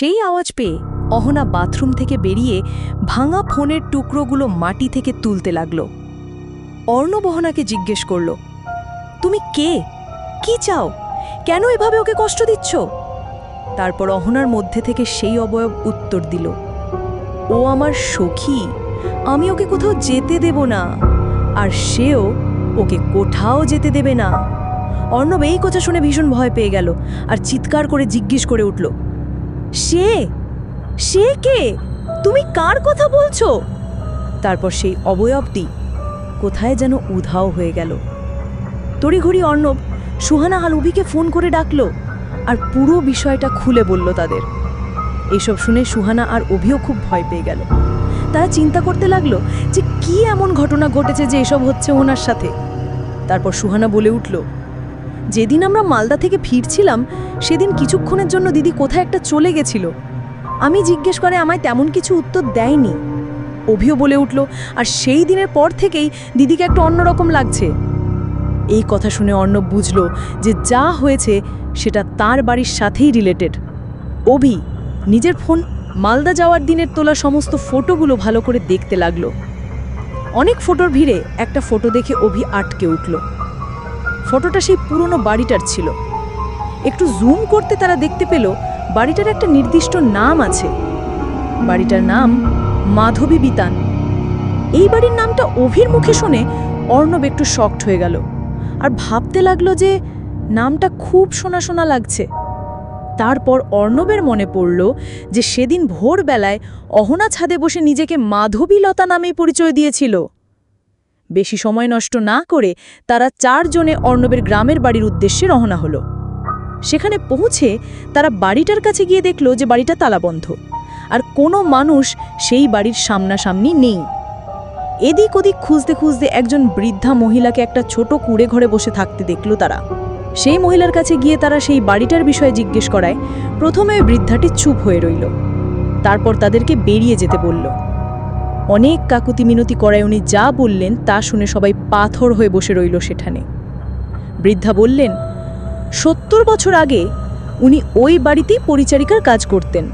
সেই আওয়াজ পেয়ে অহনা বাথরুম থেকে বেরিয়ে ভাঙা ফোনের টুকরোগুলো মাটি থেকে তুলতে লাগল। অর্ণব অহনাকে জিজ্ঞেস করল, তুমি কে? কি চাও? কেন এভাবে ওকে কষ্ট দিচ্ছ? তারপর অহনার মধ্যে থেকে সেই অবয়ব উত্তর দিল, ও আমার সখী, আমি ওকে কোথাও যেতে দেব না, আর সেও ওকে কোথাও যেতে দেবে না। অর্ণব এই কথা শুনে ভীষণ ভয় পেয়ে গেল আর চিৎকার করে জিজ্ঞেস করে উঠল, সে কে? তুমি কার কথা বলছো? তারপর সেই অবয়বটি কোথায় যেন উধাও হয়ে গেল। তড়িঘড়ি অর্ণব সুহানা আর অভিকে ফোন করে ডাকল আর পুরো বিষয়টা খুলে বলল তাদের। এইসব শুনে সুহানা আর অভিও খুব ভয় পেয়ে গেল। তারা চিন্তা করতে লাগলো যে কি এমন ঘটনা ঘটেছে যে এসব হচ্ছে ওনার সাথে। তারপর সুহানা বলে উঠল, যেদিন আমরা মালদা থেকে ফিরছিলাম সেদিন কিছুক্ষণের জন্য দিদি কোথায় একটা চলে গেছিল। আমি জিজ্ঞেস করে আমায় তেমন কিছু উত্তর দেয়নি। অভিও বলে উঠল, আর সেই দিনের পর থেকেই দিদিকে একটা অন্যরকম লাগছে। এই কথা শুনে অর্ণব বুঝল যে যা হয়েছে সেটা তার বাড়ির সাথেই রিলেটেড। অভি নিজের ফোন মালদা যাওয়ার দিনের তোলা সমস্ত ফটোগুলো ভালো করে দেখতে লাগলো। অনেক ফটোর ভিড়ে একটা ফটো দেখে অভি আটকে উঠল। ফটোটা সেই পুরনো বাড়িটার ছিল। একটু জুম করতে তারা দেখতে পেল বাড়িটার একটা নির্দিষ্ট নাম আছে। বাড়িটার নাম মাধবী বিতান। এই বাড়ির নামটা অভির মুখে শুনে অর্ণব একটু শকড হয়ে গেল আর ভাবতে লাগলো যে নামটা খুব শোনা শোনা লাগছে। তারপর অর্ণবের মনে পড়ল যে সেদিন ভোরবেলায় অহনা ছাদে বসে নিজেকে মাধবীলতা নামেই পরিচয় দিয়েছিল। বেশি সময় নষ্ট না করে তারা চারজনে অর্ণবের গ্রামের বাড়ির উদ্দেশ্যে রওনা হলো। সেখানে পৌঁছে তারা বাড়িটার কাছে গিয়ে দেখল যে বাড়িটা তালাবন্ধ আর কোনো মানুষ সেই বাড়ির সামনাসামনি নেই। এদিক ওদিক খুঁজতে খুঁজতে একজন বৃদ্ধা মহিলাকে একটা ছোট কুঁড়ে ঘরে বসে থাকতে দেখল তারা। সেই মহিলার কাছে গিয়ে তারা সেই বাড়িটার বিষয়ে জিজ্ঞেস করায় প্রথমে ওই বৃদ্ধাটি চুপ হয়ে রইল। তারপর তাদেরকে বেরিয়ে যেতে বলল। অনেক কাকুতি মিনতি করায় উনি যা বললেন তা শুনে সবাই পাথর হয়ে বসে রইল সেখানে। বৃদ্ধা বললেন, 70 বছর আগে উনি ওই বাড়িতেই পরিচারিকার কাজ করতেন।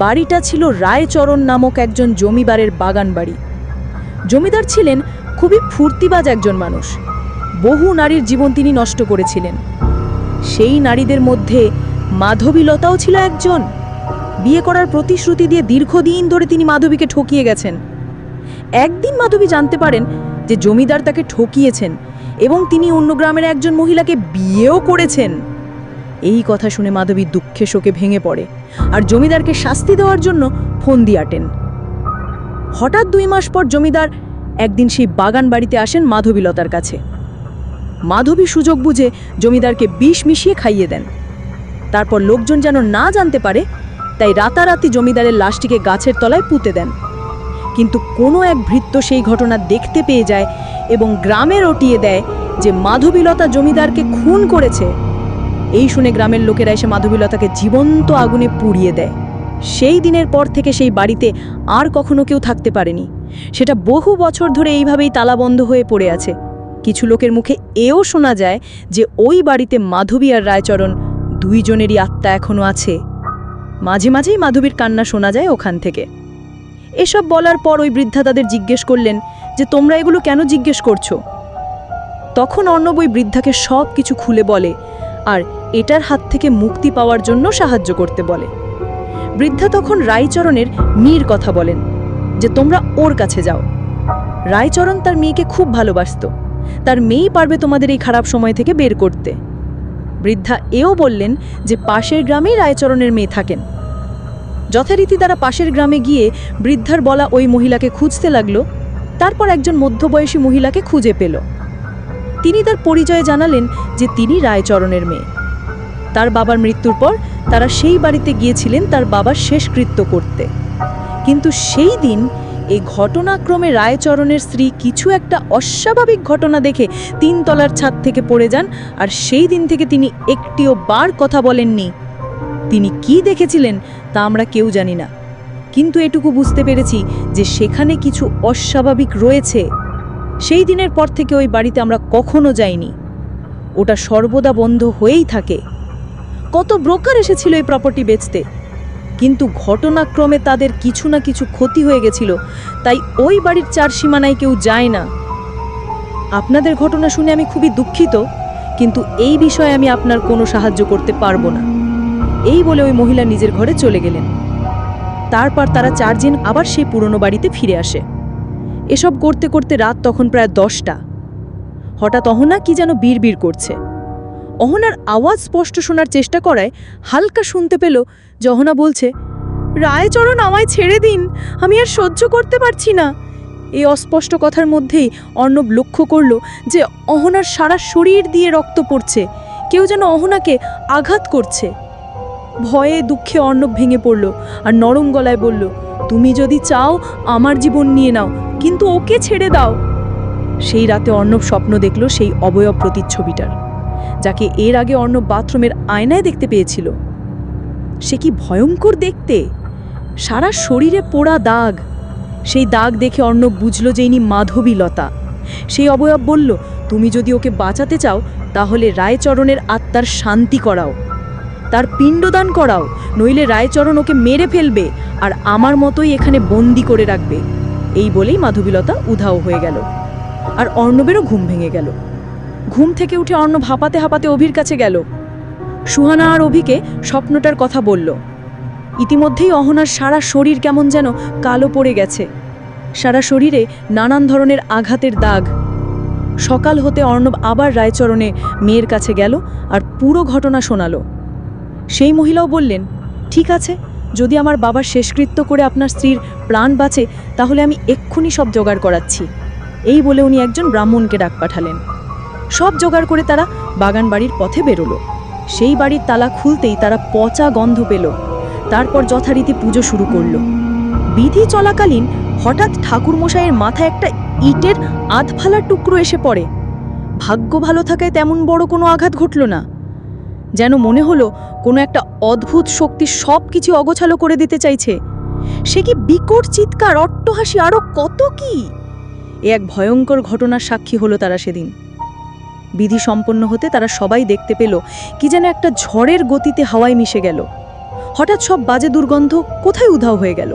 বাড়িটা ছিল রায়চরণ নামক একজন জমিদারের বাগান বাড়ি। জমিদার ছিলেন খুবই ফুর্তিবাজ একজন মানুষ। বহু নারীর জীবন তিনি নষ্ট করেছিলেন। সেই নারীদের মধ্যে মাধবীলতাও ছিল একজন। বিয়ে করার প্রতিশ্রুতি দিয়ে দীর্ঘদিন ধরে তিনি মাধবীকে ঠকিয়ে গেছেন। একদিন মাধবী জানতে পারেন যে জমিদার তাকে ঠকিয়েছেন এবং তিনি অন্য গ্রামের একজন মহিলাকে বিয়েও করেছেন। এই কথা শুনে মাধবী দুঃখে শোকে ভেঙে পড়ে আর জমিদারকে শাস্তি দেওয়ার জন্য ফন্দি আটেন। হঠাৎ 2 মাস পর জমিদার একদিন সেই বাগান বাড়িতে আসেন মাধবীলতার কাছে। মাধবী সুযোগ বুঝে জমিদারকে বিষ মিশিয়ে খাইয়ে দেন। তারপর লোকজন যেন না জানতে পারে তাই রাতারাতি জমিদারের লাশটিকে গাছের তলায় পুঁতে দেন। কিন্তু কোনো এক ভৃত্য সেই ঘটনা দেখতে পেয়ে যায় এবং গ্রামে রটিয়ে দেয় যে মাধবীলতা জমিদারকে খুন করেছে। এই শুনে গ্রামের লোকেরা এসে মাধবীলতাকে জীবন্ত আগুনে পুড়িয়ে দেয়। সেই দিনের পর থেকে সেই বাড়িতে আর কখনো কেউ থাকতে পারেনি। সেটা বহু বছর ধরে এইভাবেই তালাবন্ধ হয়ে পড়ে আছে। কিছু লোকের মুখে এও শোনা যায় যে ওই বাড়িতে মাধবী আর রায়চরণ দুইজনেরই আত্মা এখনো আছে। মাঝে মাঝেই মাধবীর কান্না শোনা যায় ওখান থেকে। এসব বলার পর ওই বৃদ্ধা তাদের জিজ্ঞেস করলেন যে তোমরা এগুলো কেন জিজ্ঞেস করছো? তখন অর্ণব ওই বৃদ্ধাকে সব কিছু খুলে বলে আর এটার হাত থেকে মুক্তি পাওয়ার জন্য সাহায্য করতে বলে। বৃদ্ধা তখন রায়চরণের মেয়ের কথা বলেন যে তোমরা ওর কাছে যাও। রায়চরণ তার মেয়েকে খুব ভালোবাসত। তার মেয়েই পারবে তোমাদের এই খারাপ সময় থেকে বের করতে। বৃদ্ধা এও বললেন যে পাশের গ্রামেই রায়চরণের মেয়ে থাকেন। যথারীতি তারা পাশের গ্রামে গিয়ে বৃদ্ধার বলা ওই মহিলাকে খুঁজতে লাগলো। তারপর একজন মধ্যবয়সী মহিলাকে খুঁজে পেল। তিনি তার পরিচয় জানালেন যে তিনি রায়চরণের মেয়ে। তার বাবার মৃত্যুর পর তারা সেই বাড়িতে গিয়েছিলেন তার বাবার শেষকৃত্য করতে। কিন্তু সেই দিন এই ঘটনাক্রমে রায়চরণের স্ত্রী কিছু একটা অস্বাভাবিক ঘটনা দেখে 3 তলার ছাদ থেকে পড়ে যান আর সেই দিন থেকে তিনি একটিও বার কথা বলেননি। তিনি কি দেখেছিলেন তা আমরা কেউ জানি না, কিন্তু এটুকু বুঝতে পেরেছি যে সেখানে কিছু অস্বাভাবিক রয়েছে। সেই দিনের পর থেকে ওই বাড়িতে আমরা কখনো যাইনি। ওটা সর্বদা বন্ধ হয়েই থাকে। কত ব্রোকার এসেছিল এই প্রপার্টি বেচতে, কিন্তু ঘটনাক্রমে তাদের কিছু না কিছু ক্ষতি হয়ে গেছিল, তাই ওই বাড়ির চার সীমানায় কেউ যায় না। আপনাদের ঘটনা শুনে আমি খুবই দুঃখিত, কিন্তু এই বিষয়ে আমি আপনার কোনো সাহায্য করতে পারবো না। এই বলে ওই মহিলা নিজের ঘরে চলে গেলেন। তারপর তারা চারজন আবার সেই পুরনো বাড়িতে ফিরে আসে। এসব করতে করতে রাত তখন প্রায় 10টা। হঠাৎ অহনা কি যেন বিড়বিড় করছে। অহনার আওয়াজ স্পষ্ট শোনার চেষ্টা করায় হালকা শুনতে পেল যে অহনা বলছে, রায়চরণ, আমায় ছেড়ে দিন, আমি আর সহ্য করতে পারছি না। এই অস্পষ্ট কথার মধ্যেই অর্ণব লক্ষ্য করল যে অহনার সারা শরীর দিয়ে রক্ত পড়ছে, কেউ যেন অহনাকে আঘাত করছে। ভয়ে দুঃখে অর্ণব ভেঙে পড়ল আর নরম গলায় বলল, তুমি যদি চাও আমার জীবন নিয়ে নাও, কিন্তু ওকে ছেড়ে দাও। সেই রাতে অর্ণব স্বপ্ন দেখল সেই অবয়ব প্রতিচ্ছবিটার, যাকে এর আগে অর্ণব বাথরুমের আয়নায় দেখতে পেয়েছিল। সে কি ভয়ঙ্কর দেখতে! সারা শরীরে পোড়া দাগ। সেই দাগ দেখে অর্ণব বুঝল যে ইনি মাধবীলতা। সেই অবয়ব বলল, তুমি যদি ওকে বাঁচাতে চাও তাহলে রায়চরণের আত্মার শান্তি করাও, তার পিণ্ডদান করাও, নইলে রায়চরণ ওকে মেরে ফেলবে আর আমার মতোই এখানে বন্দি করে রাখবে। এই বলেই মাধবীলতা উধাও হয়ে গেল। আর অর্ণবেরও ঘুম ভেঙে গেল। ঘুম থেকে উঠে অর্ণব হাঁপাতে হাঁপাতে অভির কাছে গেল। সুহানা আর অভিকে স্বপ্নটার কথা বলল। ইতিমধ্যেই অহনার সারা শরীর কেমন যেন কালো পড়ে গেছে, সারা শরীরে নানান ধরনের আঘাতের দাগ। সকাল হতে অর্ণব আবার রায়চরণে মেয়ের কাছে গেল আর পুরো ঘটনা শোনালো। সেই মহিলাও বললেন, ঠিক আছে, যদি আমার বাবার শেষকৃত্য করে আপনার স্ত্রীর প্রাণ বাঁচে তাহলে আমি এক্ষুনি সব জোগাড় করাচ্ছি। এই বলে উনি একজন ব্রাহ্মণকে ডাক পাঠালেন। সব জোগাড় করে তারা বাগান বাড়ির পথে বেরোলো। সেই বাড়ির তালা খুলতেই তারা পচা গন্ধ পেল। তারপর যথারীতি পুজো শুরু করলো। বিধি চলাকালীন হঠাৎ ঠাকুরমশাইয়ের মাথায় একটা ইটের আধফালার টুকরো এসে পড়ে। ভাগ্য ভালো থাকায় তেমন বড় কোনো আঘাত ঘটল না। যেন মনে হলো কোনো একটা অদ্ভুত শক্তি সব কিছু অগোছালো করে দিতে চাইছে। সে কি বিকট চিৎকার, অট্টহাসি, আরও কত কি! এ এক ভয়ঙ্কর ঘটনার সাক্ষী হলো তারা সেদিন। বিধি সম্পন্ন হতে তারা সবাই দেখতে পেল কি যেন একটা ঝড়ের গতিতে হাওয়ায় মিশে গেল। হঠাৎ সব বাজে দুর্গন্ধ কোথায় উধাও হয়ে গেল।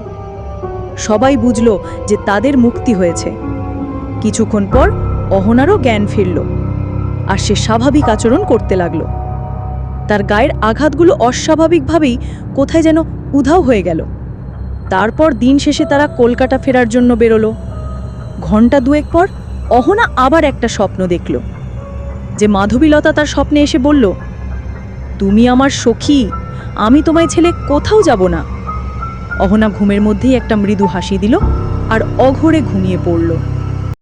সবাই বুঝল যে তাদের মুক্তি হয়েছে। কিছুক্ষণ পর অহনারও জ্ঞান ফিরল আর সে স্বাভাবিক আচরণ করতে লাগলো। তার গায়ের আঘাতগুলো অস্বাভাবিকভাবেই কোথায় যেন উধাও হয়ে গেল। তারপর দিন শেষে তারা কলকাতা ফেরার জন্য বেরোলো। ঘণ্টা দুয়েক পর অহনা আবার একটা স্বপ্ন দেখল যে মাধবীলতা তার স্বপ্নে এসে বলল, তুমি আমার সখী, আমি তোমায় ছেড়ে কোথাও যাব না। অহনা ঘুমের মধ্যেই একটা মৃদু হাসি দিল আর অঘোরে ঘুমিয়ে পড়ল।